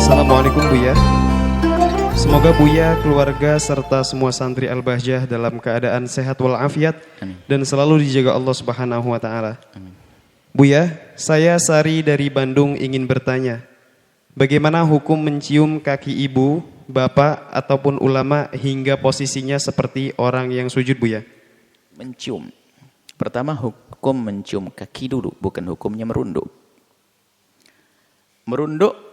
Assalamualaikum Buya. Semoga Buya, keluarga, serta semua santri Al-Bahjah dalam keadaan sehat walafiat dan selalu dijaga Allah Subhanahu wa Ta'ala. Buya, saya Sari dari Bandung ingin bertanya, bagaimana hukum mencium kaki ibu, bapak, ataupun ulama hingga posisinya seperti orang yang sujud, Buya? Mencium. Pertama, hukum mencium kaki dulu, bukan hukumnya merunduk. Merunduk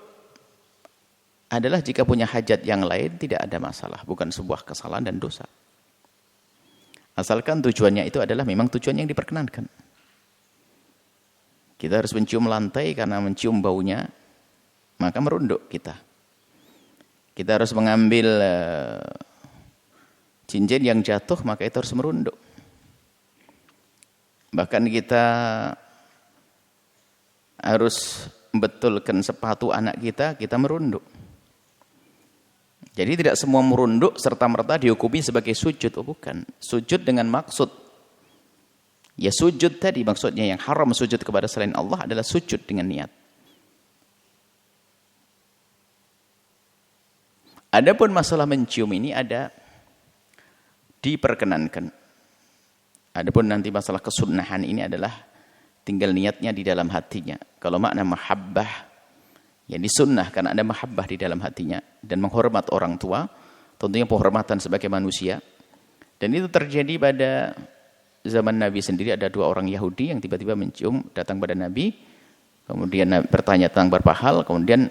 adalah jika punya hajat yang lain tidak ada masalah, bukan sebuah kesalahan dan dosa. Asalkan tujuannya itu adalah memang tujuan yang diperkenankan. Kita harus mencium lantai karena mencium baunya, maka merunduk kita. Kita harus mengambil cincin yang jatuh, maka itu harus merunduk. Bahkan kita harus membetulkan sepatu anak kita merunduk. Jadi tidak semua merunduk serta-merta dihukumi sebagai sujud. Oh bukan. Sujud dengan maksud. Ya sujud tadi maksudnya yang haram sujud kepada selain Allah adalah sujud dengan niat. Adapun masalah mencium ini ada diperkenankan. Adapun nanti masalah kesunahan ini adalah tinggal niatnya di dalam hatinya. Kalau makna mahabbah, yang disunnah karena ada mahabbah di dalam hatinya dan menghormat orang tua, tentunya penghormatan sebagai manusia. Dan itu terjadi pada zaman Nabi sendiri. Ada dua orang Yahudi yang tiba-tiba mencium, datang pada Nabi, kemudian bertanya tentang beberapa hal, kemudian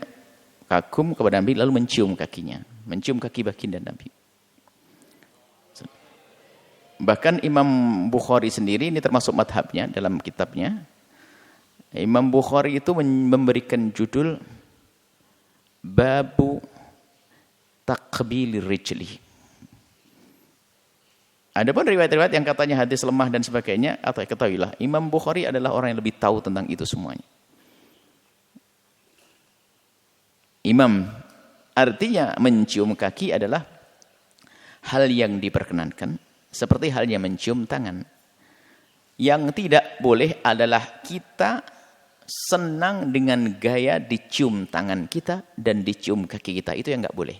kagum kepada Nabi lalu mencium kakinya, mencium kaki baginda Nabi. Bahkan Imam Bukhari sendiri, ini termasuk madhabnya dalam kitabnya, Imam Bukhari itu memberikan judul Babu Takbilir Rijli. Adapun riwayat-riwayat yang katanya hadis lemah dan sebagainya, atau ketahuilah, Imam Bukhari adalah orang yang lebih tahu tentang itu semuanya. Imam, artinya mencium kaki adalah hal yang diperkenankan, seperti halnya mencium tangan. Yang tidak boleh adalah kita senang dengan gaya dicium tangan kita dan dicium kaki kita. Itu yang enggak boleh.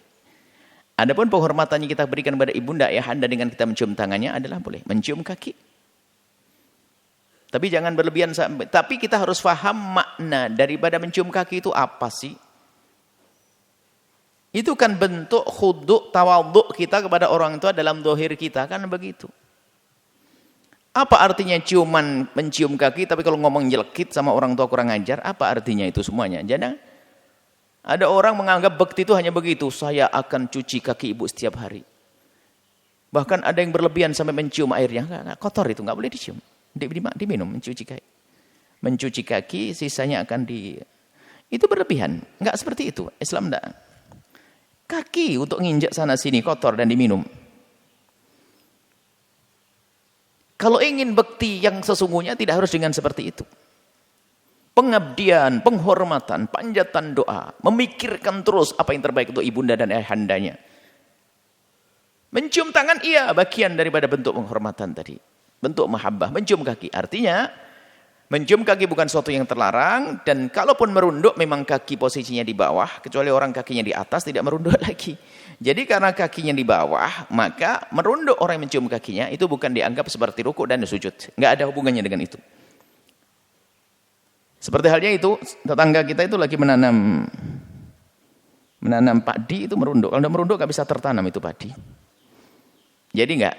Adapun penghormatan yang kita berikan kepada ibunda ayahanda dengan kita mencium tangannya adalah boleh. Mencium kaki. Tapi jangan berlebihan. Tapi kita harus paham makna daripada mencium kaki itu apa sih? Itu kan bentuk khuduk, tawaduk kita kepada orang tua dalam dohir kita. Kan begitu. Apa artinya ciuman mencium kaki, tapi kalau ngomong nyelekit sama orang tua kurang ajar, apa artinya itu semuanya? Jadi ada orang menganggap bakti itu hanya begitu, saya akan cuci kaki ibu setiap hari. Bahkan ada yang berlebihan sampai mencium airnya, nggak kotor itu, nggak boleh dicium, diminum, mencuci kaki. Mencuci kaki, sisanya akan itu berlebihan, nggak seperti itu. Islam enggak. Kaki untuk nginjak sana sini kotor dan diminum. Kalau ingin bakti yang sesungguhnya tidak harus dengan seperti itu. Pengabdian, penghormatan, panjatan doa, memikirkan terus apa yang terbaik untuk ibunda dan ayahandanya. Mencium tangan iya bagian daripada bentuk penghormatan tadi. Bentuk mahabbah, mencium kaki. Artinya mencium kaki bukan sesuatu yang terlarang, dan kalaupun merunduk memang kaki posisinya di bawah, kecuali orang kakinya di atas tidak merunduk lagi. Jadi karena kakinya di bawah, maka merunduk orang yang mencium kakinya itu bukan dianggap seperti rukuk dan sujud. Enggak ada hubungannya dengan itu. Seperti halnya itu, tetangga kita itu lagi menanam padi, itu merunduk. Kalau tidak merunduk nggak bisa tertanam itu padi. Jadi enggak.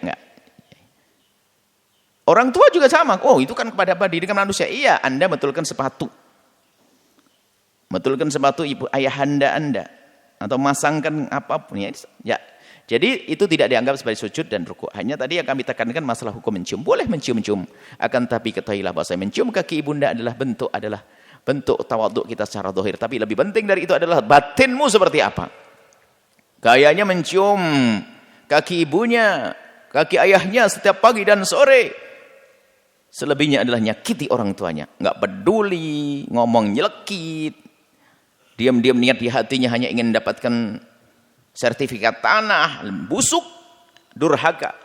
Orang tua juga sama. Oh, itu kan kepada padi dengan manusia. Iya, Anda betulkan sepatu. Betulkan sepatu ibu ayahanda Anda. Atau masangkan apapun ya. Jadi itu tidak dianggap sebagai sujud dan rukuk. Hanya tadi yang kami tekankan masalah hukum mencium. Boleh mencium-cium. Akan tapi ketahuilah bahwa mencium kaki ibunda adalah bentuk tawaduk kita secara zahir. Tapi lebih penting dari itu adalah batinmu seperti apa. Gayanya mencium kaki ibunya, kaki ayahnya setiap pagi dan sore. Selebihnya adalah nyakiti orang tuanya. Enggak peduli, ngomong nyelekit. Diam-diam niat di hatinya hanya ingin mendapatkan sertifikat tanah, busuk, durhaka.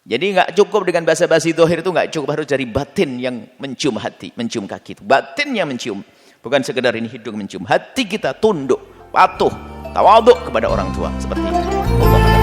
Jadi enggak cukup dengan basa-basi zahir itu, enggak cukup, harus dari batin yang mencium hati, mencium kaki itu. Batinnya mencium, bukan sekedar ini hidung mencium. Hati kita tunduk, patuh, tawaduk kepada orang tua seperti itu. Allah